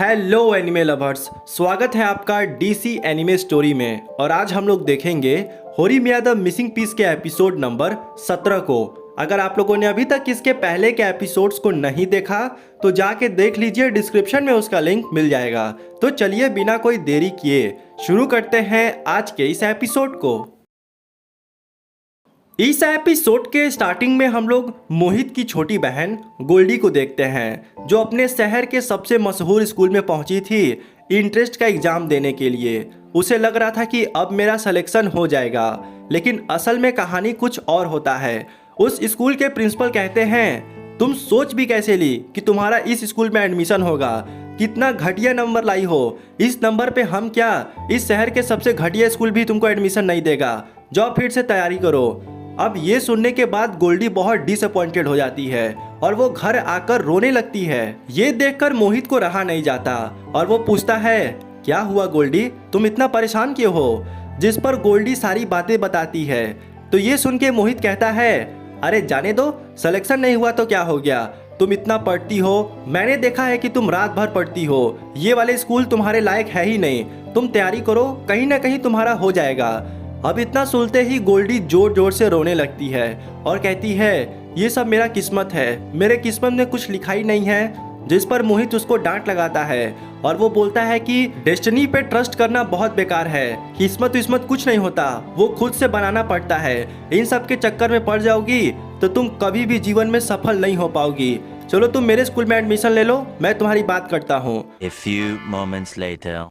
Hello anime lovers, स्वागत है आपका डीसी एनिमे स्टोरी में। और आज हम लोग देखेंगे होरीमिया द मिसिंग पीस के एपिसोड नंबर 17 को। अगर आप लोगों ने अभी तक इसके पहले के एपिसोड्स को नहीं देखा तो जाके देख लीजिए, डिस्क्रिप्शन में उसका लिंक मिल जाएगा। तो चलिए बिना कोई देरी किए शुरू करते हैं आज के इस एपिसोड को। इस एपिसोड के स्टार्टिंग में हम लोग मोहित की छोटी बहन गोल्डी को देखते हैं, जो अपने शहर के सबसे मशहूर स्कूल में पहुंची थी इंट्रेंस का एग्ज़ाम देने के लिए। उसे लग रहा था कि अब मेरा सिलेक्शन हो जाएगा, लेकिन असल में कहानी कुछ और होता है। उस स्कूल के प्रिंसिपल कहते हैं, तुम सोच भी कैसे ली कि तुम्हारा इस स्कूल में एडमिशन होगा? कितना घटिया नंबर लाई हो। इस नंबर पे हम क्या, इस शहर के सबसे घटिया स्कूल भी तुमको एडमिशन नहीं देगा। जाओ फिर से तैयारी करो। अब ये सुनने के बाद गोल्डी बहुत डिसअपॉइंटेड हो जाती है और वो घर आकर रोने लगती है। ये देखकर मोहित को रहा नहीं जाता और वो पूछता है, क्या हुआ गोल्डी, तुम इतना परेशान क्यों हो? जिस पर गोल्डी सारी बातें बताती है। तो ये सुन के मोहित कहता है, अरे जाने दो, सिलेक्शन नहीं हुआ तो क्या हो गया, तुम इतना पढ़ती हो, मैंने देखा है कि तुम रात भर पढ़ती हो। ये वाले स्कूल तुम्हारे लायक है ही नहीं, तुम तैयारी करो, कहीं ना कहीं तुम्हारा हो जाएगा। अब इतना सुनते ही गोल्डी जोर जोर से रोने लगती है और कहती है, ये सब मेरा किस्मत है, मेरे किस्मत में कुछ लिखा ही नहीं है। जिस पर मोहित उसको डांट लगाता है और वो बोलता है कि डेस्टिनी पे ट्रस्ट करना बहुत बेकार है, किस्मत कुछ नहीं होता, वो खुद से बनाना पड़ता है। इन सब के चक्कर में पड़ जाओगी तो तुम कभी भी जीवन में सफल नहीं हो पाओगी। चलो तुम मेरे स्कूल में एडमिशन ले लो, मैं तुम्हारी बात करता हूँ।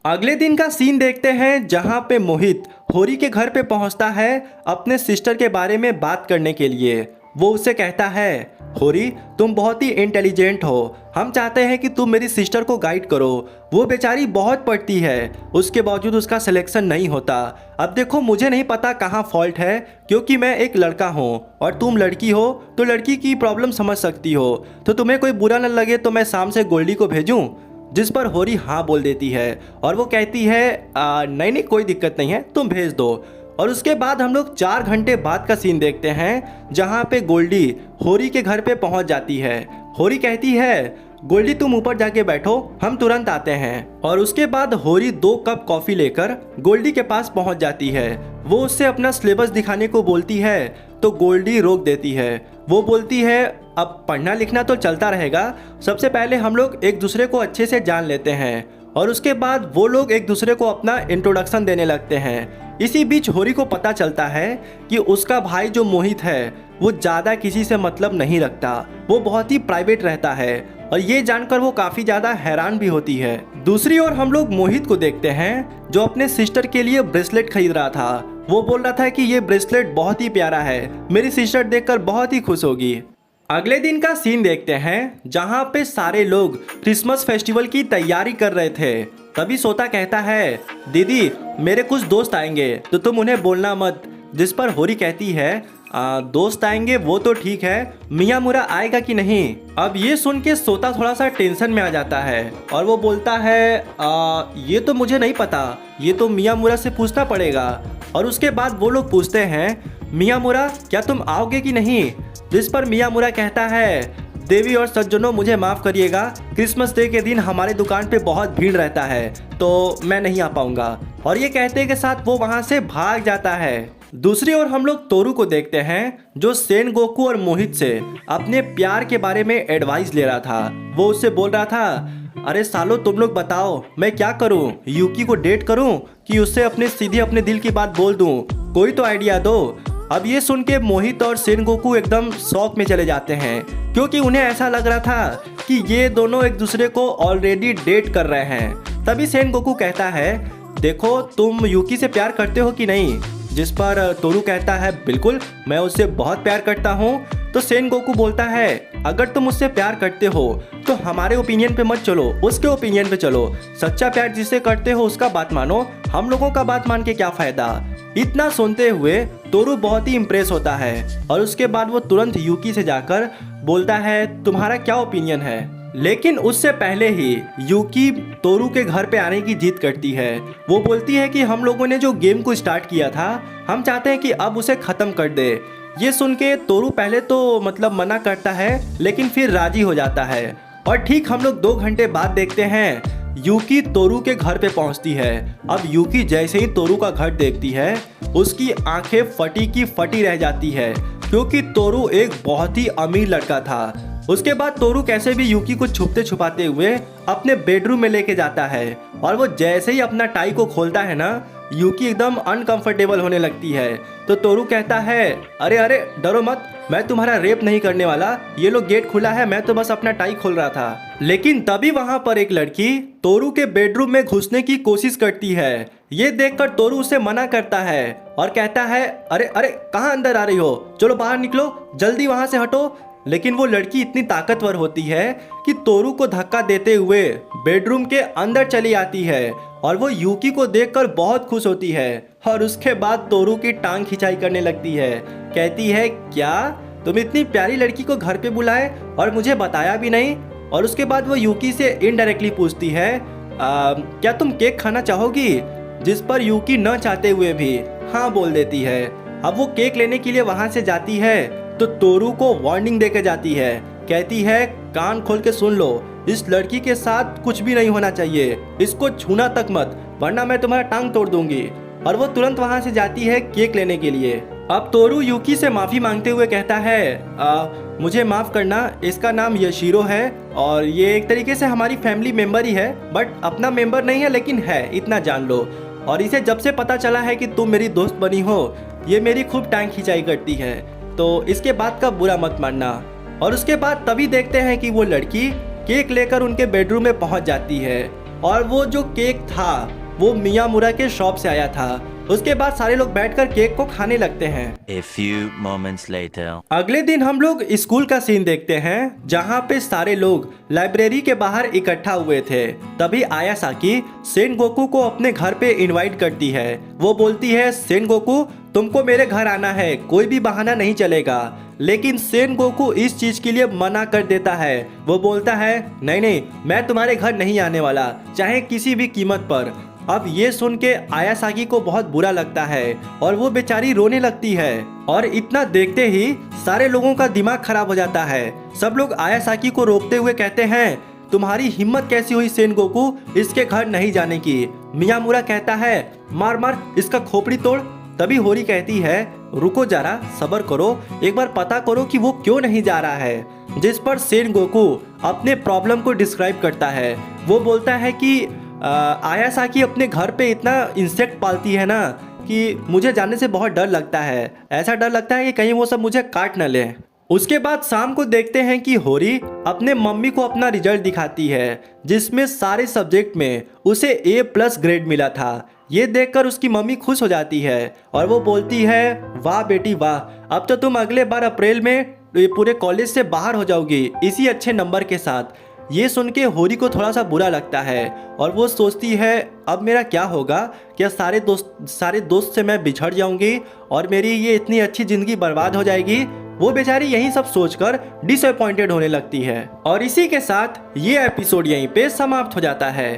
अगले दिन का सीन देखते हैं, जहाँ पे मोहित होरी के घर पे पहुँचता है अपने सिस्टर के बारे में बात करने के लिए। वो उससे कहता है, होरी तुम बहुत ही इंटेलिजेंट हो, हम चाहते हैं कि तुम मेरी सिस्टर को गाइड करो। वो बेचारी बहुत पढ़ती है, उसके बावजूद उसका सिलेक्शन नहीं होता। अब देखो, मुझे नहीं पता कहाँ फॉल्ट है, क्योंकि मैं एक लड़का हूँ और तुम लड़की हो तो लड़की की प्रॉब्लम समझ सकती हो। तो तुम्हें कोई बुरा न लगे तो मैं शाम से गोल्डी को भेजूँ? जिस पर होरी हाँ बोल देती है और वो कहती है, नहीं नहीं कोई दिक्कत नहीं है, तुम भेज दो। और उसके बाद हम लोग 4 घंटे बाद का सीन देखते हैं, जहाँ पे गोल्डी होरी के घर पे पहुँच जाती है। होरी कहती है, गोल्डी तुम ऊपर जाके बैठो, हम तुरंत आते हैं। और उसके बाद होरी 2 कप कॉफ़ी लेकर गोल्डी के पास पहुँच जाती है। वो उससे अपना सिलेबस दिखाने को बोलती है तो गोल्डी रोक देती है। वो बोलती है, अब पढ़ना लिखना तो चलता रहेगा, सबसे पहले हम लोग एक दूसरे को अच्छे से जान लेते हैं। और उसके बाद वो लोग एक दूसरे को अपना इंट्रोडक्शन देने लगते हैं। इसी बीच होरी को पता चलता है कि उसका भाई जो मोहित है वो ज़्यादा किसी से मतलब नहीं रखता, वो बहुत ही प्राइवेट रहता है। और ये जानकर वो काफ़ी ज़्यादा हैरान भी होती है। दूसरी ओर हम लोग मोहित को देखते हैं, जो अपने सिस्टर के लिए ब्रेसलेट खरीद रहा था। वो बोल रहा था कि ये ब्रेसलेट बहुत ही प्यारा है, मेरी सिस्टर देखकर बहुत ही खुश होगी। अगले दिन का सीन देखते हैं, जहाँ पे सारे लोग क्रिसमस फेस्टिवल की तैयारी कर रहे थे। तभी सोता कहता है, दीदी मेरे कुछ दोस्त आएंगे तो तुम उन्हें बोलना मत। जिस पर होरी कहती है, दोस्त आएंगे वो तो ठीक है, मियामुरा आएगा कि नहीं? अब ये सुन के सोता थोड़ा सा टेंशन में आ जाता है और वो बोलता है, ये तो मुझे नहीं पता, ये तो मियामुरा से पूछना पड़ेगा। और उसके बाद वो लोग पूछते हैं, मियामुरा क्या तुम आओगे कि नहीं? जिस पर मियामुरा कहता है, देवी और सज्जनों मुझे माफ़ करिएगा, क्रिसमस डे के दिन हमारे दुकान पे बहुत भीड़ रहता है तो मैं नहीं आ पाऊंगा। और ये कहते के साथ वो वहाँ से भाग जाता है। दूसरी ओर हम लोग तोरू को देखते हैं, जो सेन गोकू और मोहित से अपने प्यार के बारे में एडवाइस ले रहा था। वो उससे बोल रहा था, अरे सालो तुम लोग बताओ मैं क्या करूं, यूकी को डेट करूं कि उससे सीधे अपने दिल की बात बोल दूं, कोई तो आइडिया दो। अब ये सुन के मोहित और सेन गोकू एकदम शौक में चले जाते हैं, क्योंकि उन्हें ऐसा लग रहा था कि ये दोनों एक दूसरे को ऑलरेडी डेट कर रहे हैं। तभी सेन गोकू कहता है, देखो तुम यूकी से प्यार करते हो कि नहीं? जिस पर तोरू कहता है, बिल्कुल मैं उससे बहुत प्यार करता हूँ। तो सेन गोकू बोलता है, अगर तुम उससे प्यार करते हो तो हमारे ओपिनियन पे मत चलो, उसके ओपिनियन पे चलो। सच्चा प्यार जिससे करते हो उसका बात मानो, हम लोगों का बात मान के क्या फ़ायदा। इतना सुनते हुए तोरू बहुत ही इम्प्रेस होता है और उसके बाद वो तुरंत यूकी से जाकर बोलता है, तुम्हारा क्या ओपिनियन है? लेकिन उससे पहले ही यूकी तोरू के घर पे आने की जिद करती है। वो बोलती है कि हम लोगों ने जो गेम को स्टार्ट किया था, हम चाहते हैं कि अब उसे ख़त्म कर दे। ये सुन के तोरू पहले तो मना करता है, लेकिन फिर राजी हो जाता है। और ठीक हम लोग 2 घंटे बाद देखते हैं, यूकी तोरू के घर पे पहुंचती है। अब यूकी जैसे ही तोरू का घर देखती है उसकी आंखें फटी की फटी रह जाती है, क्योंकि तोरू एक बहुत ही अमीर लड़का था। उसके बाद तोरू कैसे भी यूकी को छुपते छुपाते हुए अपने बेडरूम में लेके जाता है, और वो जैसे ही अपना टाई को खोलता है ना, यूकी एकदम अनकंफर्टेबल होने लगती है। तो तोरू कहता है, अरे अरे डरो मत, मैं तुम्हारा रेप नहीं करने वाला, ये लो गेट खुला है, मैं तो बस अपना टाई खोल रहा था। लेकिन तभी वहां पर एक लड़की तोरू के बेडरूम में घुसने की कोशिश करती है। ये देखकर तोरू उसे मना करता है और कहता है, अरे अरे कहाँ अंदर आ रही हो, चलो बाहर निकलो, जल्दी वहां से हटो। लेकिन वो लड़की इतनी ताकतवर होती है कि तोरू को धक्का देते हुए बेडरूम के अंदर चली आती है, और वो यूकी को देखकर बहुत खुश होती है, और उसके बाद तोरू की टांग खिंचाई करने लगती है। कहती है, क्या तुम इतनी प्यारी लड़की को घर पे बुलाए और मुझे बताया भी नहीं। और उसके बाद वो यूकी से इनडायरेक्टली पूछती है, क्या तुम केक खाना चाहोगी, जिस पर यूकी न चाहते हुए भी हाँ बोल देती है। अब वो केक लेने के लिए वहां से जाती है तो तोरू को वार्निंग देके जाती है। कहती है, कान खोल के सुन लो, इस लड़की के साथ कुछ भी नहीं होना चाहिए, इसको छूना तक मत, वरना मैं तुम्हारा टांग तोड़ दूंगी। और वो तुरंत वहां से जाती है केक लेने के लिए। अब तोरू यूकी से माफी मांगते हुए कहता है, मुझे माफ करना, इसका नाम यशीरो है और ये एक तरीके से हमारी फैमिली मेंबर ही है, बट अपना मेंबर नहीं है लेकिन है, इतना जान लो। और इसे जब से पता चला है कि तुम मेरी दोस्त बनी हो, ये मेरी खूब टांग खिंचाई करती है, तो इसके बाद का बुरा मत मानना। और उसके बाद तभी देखते हैं कि वो लड़की केक लेकर उनके बेडरूम में पहुंच जाती है, और वो जो केक था वो मियामुरा के शॉप से आया था। उसके बाद सारे लोग बैठकर केक को खाने लगते हैं। A few moments later. अगले दिन हम लोग स्कूल का सीन देखते हैं, जहाँ पे सारे लोग लाइब्रेरी के बाहर इकट्ठा हुए थे। तभी आयासाकी सेनगोकू को अपने घर पे इनवाइट करती है। वो बोलती है, सेनगोकू तुमको मेरे घर आना है, कोई भी बहाना नहीं चलेगा। लेकिन सेनगोकू इस चीज के लिए मना कर देता है। वो बोलता है, नहीं नहीं, मैं तुम्हारे घर नहीं आने वाला, चाहे किसी भी कीमत पर। अब ये सुन के आयासाकी को बहुत बुरा लगता है और वो बेचारी रोने लगती है, और इतना देखते ही सारे लोगों का दिमाग खराब हो जाता है। सब लोग आयासाकी को रोकते हुए कहते हैं, तुम्हारी हिम्मत कैसी हुई सेनगोकू इसके घर नहीं जाने की। मियामुरा कहता है, मार मार इसका खोपड़ी तोड़। तभी होरी कहती है, रुको जरा, सब्र करो, एक बार पता करो कि वो क्यों नहीं जा रहा है। जिस पर सेनगोकू अपने प्रॉब्लम को डिस्क्राइब करता है। वो बोलता है कि आयासाकी अपने घर पे इतना इंसेक्ट पालती है ना कि मुझे जाने से बहुत डर लगता है, ऐसा डर लगता है कि कहीं वो सब मुझे काट न ले। उसके बाद शाम को देखते हैं कि होरी अपने मम्मी को अपना रिजल्ट दिखाती है, जिसमें सारे सब्जेक्ट में उसे A+ ग्रेड मिला था। ये देखकर उसकी मम्मी खुश हो जाती है और वो बोलती है, वाह बेटी वाह, अब तो तुम अगले बार अप्रैल में पूरे कॉलेज से बाहर हो जाओगी इसी अच्छे नंबर के साथ। ये सुन के होरी को थोड़ा सा बुरा लगता है और वो सोचती है, अब मेरा क्या होगा, क्या सारे दोस्त से मैं बिछड़ जाऊंगी और मेरी ये इतनी अच्छी ज़िंदगी बर्बाद हो जाएगी। वो बेचारी यही सब सोचकर डिसअपॉइंटेड होने लगती है। और इसी के साथ ये एपिसोड यहीं पे समाप्त हो जाता है।